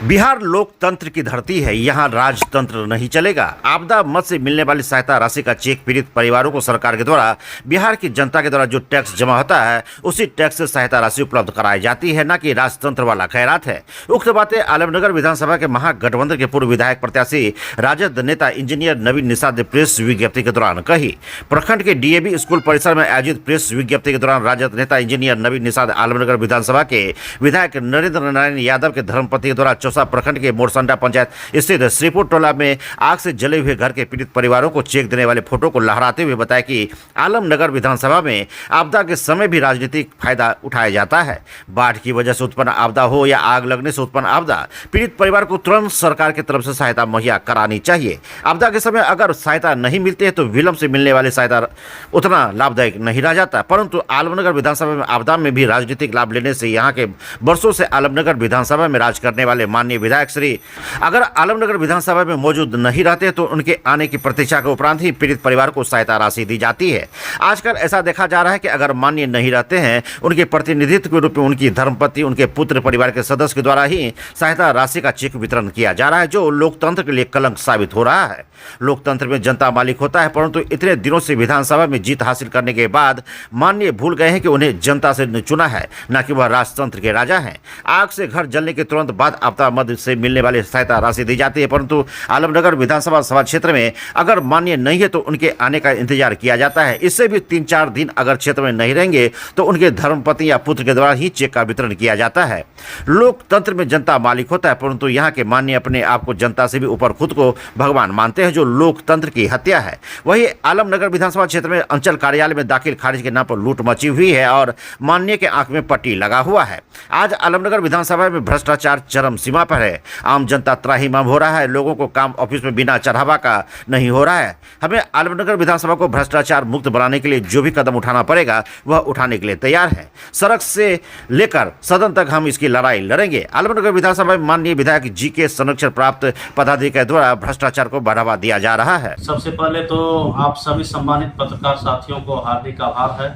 बिहार लोकतंत्र की धरती है, यहाँ राजतंत्र नहीं चलेगा। आपदा मद से मिलने वाली सहायता राशि का चेक पीड़ित परिवारों को सरकार के द्वारा बिहार की जनता के द्वारा जो टैक्स जमा होता है उसी टैक्स से सहायता राशि उपलब्ध कराई जाती है, न कि राजतंत्र वाला खैरात है। उक्त बातें आलमनगर विधानसभा के महागठबंधन के पूर्व विधायक प्रत्याशी राजद नेता इंजीनियर नवीन निषाद ने प्रेस विज्ञप्ति के दौरान कही। प्रखंड के डीएवी स्कूल परिसर में आयोजित प्रेस विज्ञप्ति के दौरान राजद नेता इंजीनियर नवीन निषाद आलमनगर विधानसभा के विधायक नरेंद्र नारायण यादव के धर्मपत्नी के द्वारा चौसा प्रखंड के मोरसंडा पंचायत स्थित श्रीपुर टोला में आग से जले हुए घर के पीड़ित परिवारों को चेक देने वाले फोटो को लहराते हुए बताया कि आलमनगर विधानसभा में आपदा के समय भी राजनीतिक फायदा उठाया जाता है। बाढ़ की वजह से उत्पन्न आपदा हो या आग लगने से उत्पन्न आपदा, पीड़ित परिवार को तुरंत सरकार की तरफ से सहायता मुहैया करानी चाहिए। आपदा के समय अगर सहायता नहीं मिलती है तो विलंब से मिलने वाली सहायता उतना लाभदायक नहीं रह जाता। परंतु आलमनगर विधानसभा में आपदा में भी राजनीतिक लाभ लेने से यहाँ के वर्षों से आलमनगर विधानसभा में राज करने वाले माननीय विधायक श्री अगर आलमनगर विधानसभा में मौजूद नहीं रहते तो उनके आने की प्रतीक्षा के उपरांत ही पीड़ित परिवार को सहायता राशि दी जाती है। आजकल ऐसा देखा जा रहा है कि अगर माननीय नहीं रहते हैं, उनके प्रतिनिधित्व के रूप में उनकी धर्मपत्नी, उनके पुत्र, परिवार के सदस्य के द्वारा ही सहायता राशि का चेक वितरण किया जा रहा है, जो लोकतंत्र के लिए कलंक साबित हो रहा है। लोकतंत्र में जनता मालिक होता है, परंतु इतने दिनों से विधानसभा में जीत हासिल करने के बाद माननीय भूल गए हैं कि उन्हें जनता से चुना है, न कि वह राजतंत्र के राजा हैं। आग से घर जलने के तुरंत बाद आपदा मद से मिलने वाली सहायता राशि दी जाती है, परंतु आलमनगर विधानसभा सभा क्षेत्र में अगर माननीय नहीं है तो उनके आने का इंतजार किया जाता है। इससे भी 3-4 दिन अगर क्षेत्र में नहीं रहेंगे तो उनके धर्मपत्नी या पुत्र के द्वारा ही चेक का वितरण किया जाता है। लोकतंत्र में जनता मालिक होता है, परंतु यहाँ के माननीय अपने आप को जनता से भी ऊपर खुद को भगवान मानते हैं, जो लोकतंत्र की हत्या है। वही आलमनगर विधानसभा क्षेत्र में अंचल कार्यालय में दाखिल खारिज के नाम पर लूट मची हुई है और माननीय के आंख में पट्टी लगा हुआ है। आज आलमनगर विधानसभा में भ्रष्टाचार चरम सीमा पर है। आम जनता त्राहिमाम हो रहा है। लोगों को काम ऑफिस में बिना चढ़ावा का नहीं हो रहा है। हमें आलमनगर विधानसभा को भ्रष्टाचार मुक्त बनाने के लिए जो भी कदम उठाना पड़ेगा वह उठाने के लिए तैयार है। सड़क से लेकर सदन तक हम इसकी लड़ाई लड़ेंगे। आलमनगर विधानसभा में माननीय विधायक जी के संरक्षण प्राप्त पदाधिकारी द्वारा भ्रष्टाचार को बढ़ावा दिया जा रहा है। सबसे पहले तो आप सभी सम्मानित पत्रकार साथियों को हार्दिक आभार है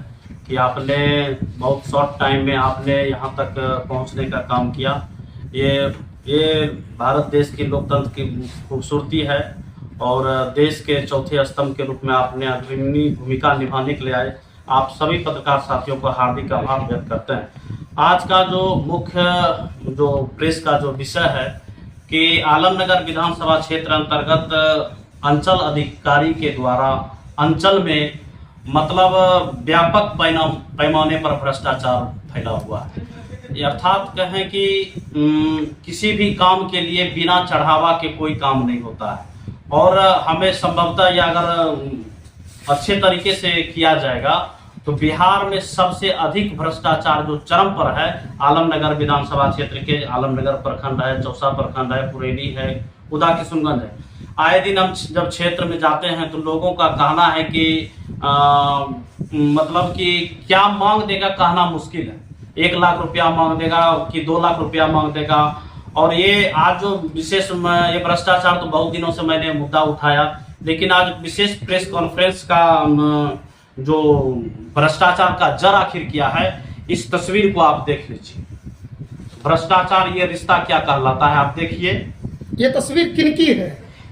कि आपने बहुत शॉर्ट टाइम में आपने यहाँ तक पहुँचने का काम किया। ये भारत देश की लोकतंत्र की खूबसूरती है और देश के चौथे स्तंभ के रूप में आपने अग्रणी भूमिका निभाने के लिए आए। आप सभी पत्रकार साथियों को हार्दिक आभार व्यक्त करते हैं। आज का जो मुख्य जो प्रेस का जो विषय है कि आलमनगर विधानसभा क्षेत्र अंतर्गत अंचल अधिकारी के द्वारा अंचल में मतलब व्यापक पैमाने पर भ्रष्टाचार फैला हुआ है। अर्थात कहें कि किसी भी काम के लिए बिना चढ़ावा के कोई काम नहीं होता है और हमें संभवतः या अगर अच्छे तरीके से किया जाएगा तो बिहार में सबसे अधिक भ्रष्टाचार जो चरम पर है आलमनगर विधानसभा क्षेत्र के आलमनगर प्रखंड है, चौसा प्रखंड है, पुरेली है, उदा किशुनगंज है। आए दिन हम जब क्षेत्र में जाते हैं तो लोगों का कहना है कि मतलब कि क्या मांग देगा कहना मुश्किल है। 1 लाख रुपया मांग देगा कि 2 लाख रुपया मांग देगा। और ये आज जो विशेष ये भ्रष्टाचार तो बहुत दिनों से मैंने मुद्दा उठाया, लेकिन आज विशेष प्रेस कॉन्फ्रेंस का जो भ्रष्टाचार का जड़ आखिर किया है, इस तस्वीर को आप देख लीजिए। भ्रष्टाचार ये रिश्ता क्या कहलाता है, आप देखिए। ये तस्वीर किनकी है?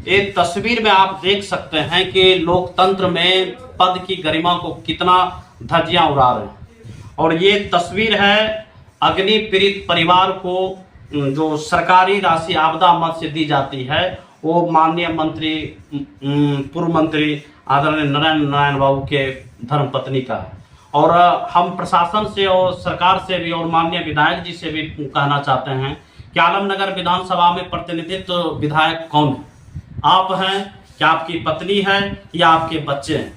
ये तस्वीर में आप देख सकते हैं कि लोकतंत्र में पद की गरिमा को कितना धज्जियां उड़ा रहे हैं। और ये तस्वीर है अग्नि पीड़ित परिवार को जो सरकारी राशि आपदा मद से दी जाती है, वो माननीय मंत्री पूर्व मंत्री आदरणीय नरेंद्र नारायण बाबू के धर्मपत्नी का है। और हम प्रशासन से और सरकार से भी और माननीय विधायक जी से भी कहना चाहते हैं कि आलमनगर विधानसभा में प्रतिनिधित्व विधायक कौन है? आप हैं क्या आपकी पत्नी है या आपके बच्चे हैं?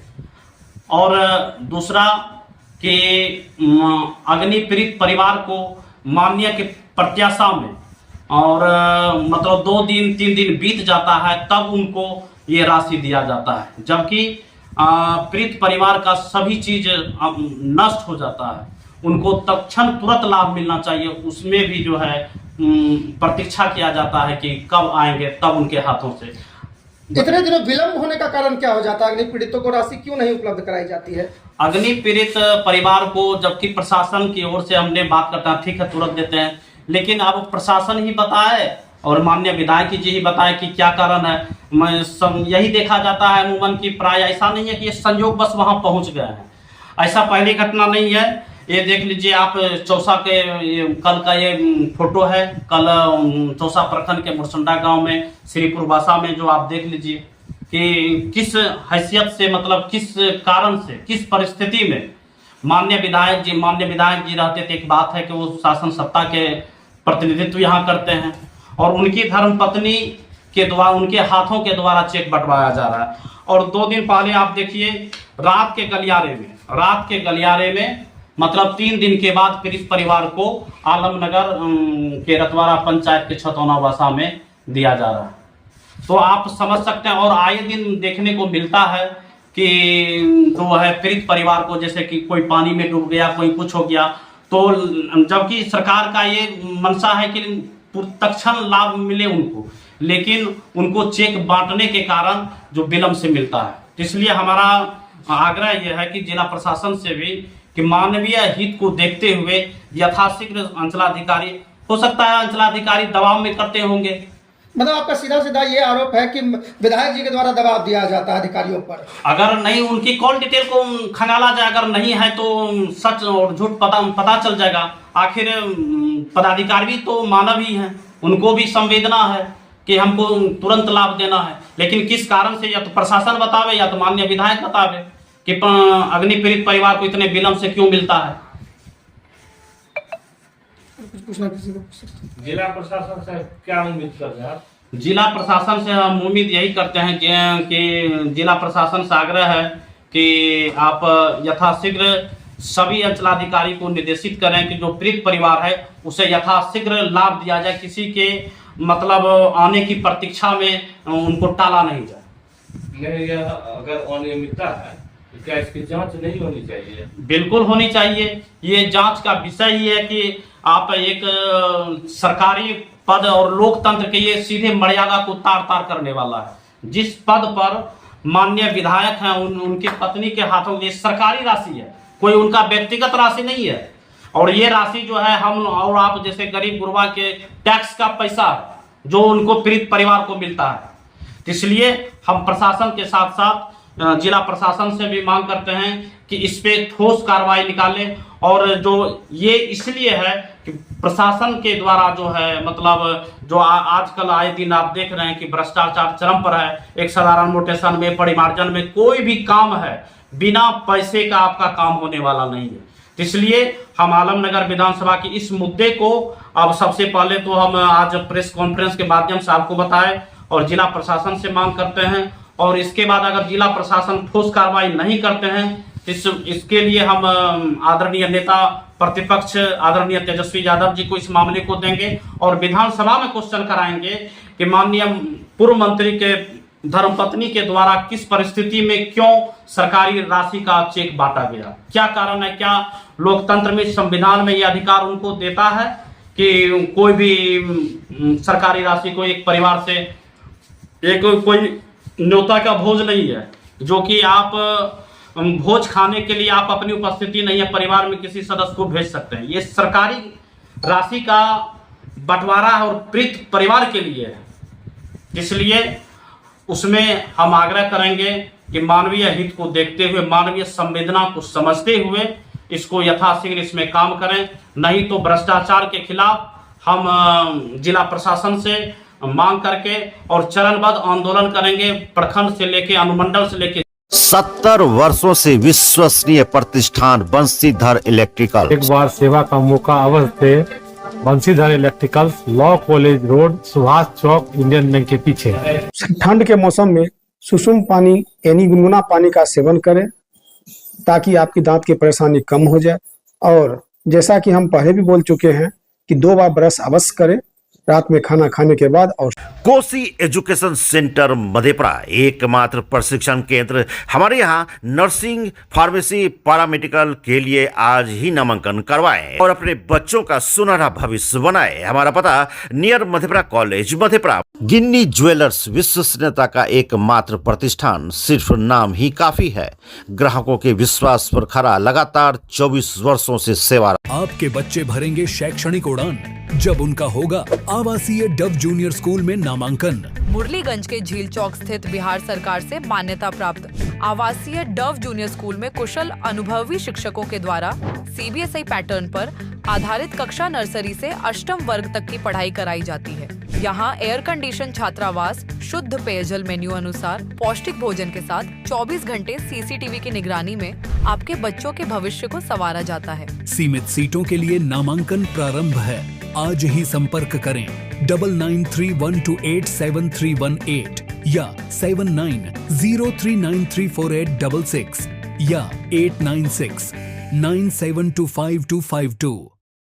और दूसरा कि अग्नि पीड़ित परिवार को माननीय के प्रत्याशा में और मतलब 2 दिन 3 दिन बीत जाता है तब उनको ये राशि दिया जाता है, जबकि पीड़ित परिवार का सभी चीज नष्ट हो जाता है। उनको तत्क्षण तुरंत लाभ मिलना चाहिए, उसमें भी जो है प्रतीक्षा किया जाता है कि कब आएंगे, तब उनके हाथों से। इतने दिनों विलंब होने का कारण क्या हो जाता है? अग्नि पीड़ितों को राशि क्यों नहीं उपलब्ध कराई जाती है? अग्नि पीड़ित परिवार को जबकि प्रशासन की ओर से हमने बात करता है, ठीक है तुरंत देते हैं, लेकिन अब प्रशासन ही बताए और माननीय विधायक जी ही बताए कि क्या कारण है। यही देखा जाता है अमूमन की प्राय ऐसा नहीं है कि ये संयोग बस वहाँ पहुँच गए हैं, ऐसा पहली घटना नहीं है। ये देख लीजिए आप चौसा के कल का ये फोटो है, कल चौसा प्रखंड के मुरसंडा गांव में श्रीपुर बासा में जो आप देख लीजिए कि किस हैसियत से, मतलब किस कारण से, किस परिस्थिति में माननीय विधायक जी रहते थे। एक बात है कि वो शासन सत्ता के प्रतिनिधित्व यहाँ करते हैं और उनकी धर्मपत्नी के द्वारा, उनके हाथों के द्वारा चेक बंटवाया जा रहा है। और 2 दिन पहले आप देखिए रात के गलियारे में मतलब 3 दिन के बाद पीड़ित परिवार को आलमनगर के रतवारा पंचायत के छतौना वासा में दिया जा रहा है। तो आप समझ सकते हैं। और आए दिन देखने को मिलता है कि जो है पीड़ित परिवार को, जैसे कि कोई पानी में डूब गया, कोई कुछ हो गया, तो जबकि सरकार का ये मंशा है कि तत्क्षण लाभ मिले उनको, लेकिन उनको चेक बांटने के कारण जो विलंब से मिलता है। इसलिए हमारा आग्रह यह है कि जिला प्रशासन से भी कि मानवीय हित को देखते हुए यथाशीघ्र अंचलाधिकारी, हो सकता है अंचलाधिकारी दबाव में करते होंगे। मतलब आपका सीधा सीधा ये आरोप है कि विधायक जी के द्वारा दबाव दिया जाता है अधिकारियों पर। अगर नहीं उनकी कॉल डिटेल को खंगाला जाए, अगर नहीं है तो सच और झूठ पता चल जाएगा। आखिर पदाधिकारी भी तो मानव ही हैं, उनको भी संवेदना है कि हमको तुरंत लाभ देना है, लेकिन किस कारण से या तो प्रशासन बतावे या तो माननीय विधायक बतावे कि अग्नि पीड़ित परिवार को इतने विलंब से क्यों मिलता है। जिला प्रशासन से क्या उम्मीद कर रहे हैं आप? जिला प्रशासन से हम उम्मीद यही करते हैं कि जिला प्रशासन से आग्रह है कि आप यथाशीघ्र सभी अंचलाधिकारी को निर्देशित करें कि जो पीड़ित परिवार है उसे यथाशीघ्र लाभ दिया जाए, किसी के मतलब आने की प्रतीक्षा में उनको टाला नहीं जाए। नहीं, यह अगर अनियमितता है तो क्या इसकी जांच नहीं होनी चाहिए? बिल्कुल होनी चाहिए। ये जांच का विषय ही है कि आप एक सरकारी पद और लोकतंत्र के ये सीधे मर्यादा को तार तार करने वाला है। जिस पद पर माननीय विधायक हैं उनकी पत्नी के हाथों ये सरकारी राशि है, कोई उनका व्यक्तिगत राशि नहीं है। और ये राशि जो है हम और आप जैसे गरीब गुरबा के टैक्स का पैसा जो उनको पीड़ित परिवार को मिलता है। इसलिए हम प्रशासन के साथ साथ जिला प्रशासन से भी मांग करते हैं कि इस पे ठोस कार्रवाई निकाले। और जो ये इसलिए है कि प्रशासन के द्वारा जो है मतलब जो आजकल आए दिन आप देख रहे हैं कि भ्रष्टाचार चरम पर है। एक साधारण मोटेशन में, परिमार्जन में कोई भी काम है बिना पैसे का आपका काम होने वाला नहीं है। इसलिए हम आलमनगर विधानसभा की इस मुद्दे को अब सबसे पहले तो हम आज प्रेस कॉन्फ्रेंस के माध्यम से आपको बताएं और जिला प्रशासन से मांग करते हैं। और इसके बाद अगर जिला प्रशासन ठोस कार्रवाई नहीं करते हैं इसके लिए हम आदरणीय नेता प्रतिपक्ष आदरणीय तेजस्वी यादव जी को इस मामले को देंगे और विधानसभा में क्वेश्चन कराएंगे कि माननीय पूर्व मंत्री के धर्मपत्नी के द्वारा किस परिस्थिति में क्यों सरकारी राशि का चेक बांटा गया, क्या कारण है, क्या लोकतंत्र में, संविधान में यह अधिकार उनको देता है कि कोई भी सरकारी राशि को एक परिवार से एक कोई न्योता का भोज नहीं है जो कि आप भोज खाने के लिए आप अपनी उपस्थिति नहीं है परिवार में किसी सदस्य को भेज सकते हैं। ये सरकारी राशि का बंटवारा और पीड़ित परिवार के लिए है। इसलिए उसमें हम आग्रह करेंगे कि मानवीय हित को देखते हुए, मानवीय संवेदना को समझते हुए इसको यथाशीघ्र इसमें काम करें। नहीं तो भ्रष्टाचार के खिलाफ हम जिला प्रशासन से मांग करके और चरणबद्ध आंदोलन करेंगे, प्रखंड से लेके अनुमंडल से लेके 70 वर्षों से विश्वसनीय प्रतिष्ठान बंसीधर इलेक्ट्रिकल। एक बार सेवा का मौका अवश्य थे। Bansidhar electrical, law college road, Subhash chowk, Indian bank के पीछे। ठंड के मौसम में सुसुम पानी यानी गुनगुना पानी का सेवन करें ताकि आपकी दांत की परेशानी कम हो जाए। और जैसा कि हम पहले भी बोल चुके हैं कि 2 बार ब्रश अवश्य करें रात में खाना खाने के बाद। और कोसी एजुकेशन सेंटर मधेपुरा एकमात्र प्रशिक्षण केंद्र। हमारे यहाँ नर्सिंग, फार्मेसी, पैरामेडिकल के लिए आज ही नामांकन करवाएं और अपने बच्चों का सुनहरा भविष्य बनाएं। हमारा पता नियर मधेपुरा कॉलेज मधेपुरा। गिन्नी ज्वेलर्स विश्वसनीयता का एकमात्र प्रतिष्ठान, सिर्फ नाम ही काफी है। ग्राहकों के विश्वास पर खरा लगातार 24 वर्षों से सेवा। आपके बच्चे भरेंगे शैक्षणिक उड़ान, जब उनका होगा आवासीय डव जूनियर स्कूल में नामांकन। मुरलीगंज के झील चौक स्थित बिहार सरकार से मान्यता प्राप्त आवासीय डव जूनियर स्कूल में कुशल अनुभवी शिक्षकों के द्वारा सीबीएसई पैटर्न पर आधारित कक्षा नर्सरी से अष्टम वर्ग तक की पढ़ाई कराई जाती है। यहाँ एयर कंडीशन छात्रावास, शुद्ध पेयजल मेन्यू अनुसार पौष्टिक भोजन के साथ 24 घंटे सीसीटीवी की निगरानी में आपके बच्चों के भविष्य को संवारा जाता है। सीमित सीटों के लिए नामांकन प्रारंभ है। आज ही संपर्क करें 9931287318 या 7903934866 या 8969725252।